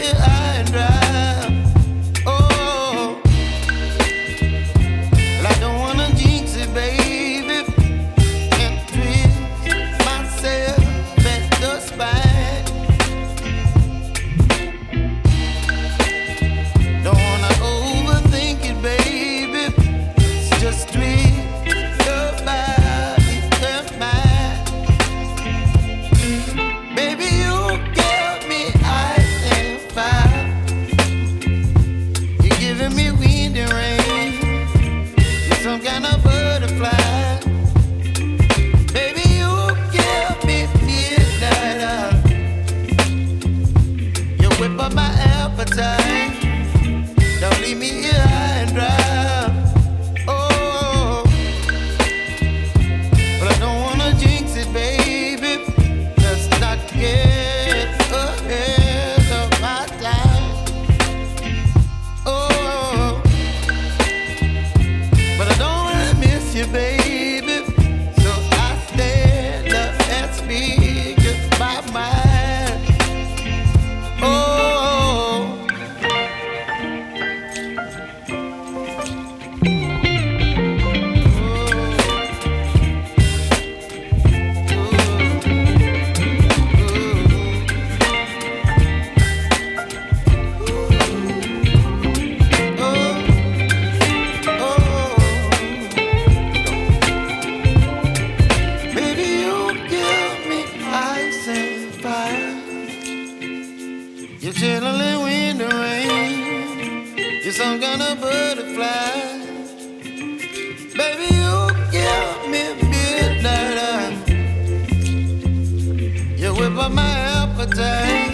here high and dry. Oh, well, I don't wanna jinx it, baby, and twist myself at the spine. Don't wanna overthink it, baby. It's just twist your body and mine. Baby, you give me ice and fire. You're giving me wind and rain. You're some kind of butterfly. Baby, you give me midnight. You whip up my appetite. Don't leave me here high and dry. Oh, but I don't wanna jinx it, baby. Let's not get ahead of my time. Oh, but I don't wanna miss you, baby. So I stand up and speak my mind. Oh. Baby, you give me ice and fire. You're chilling wind and rain. You're some kind of butterfly. Baby, you give me midnight. You whip up my appetite.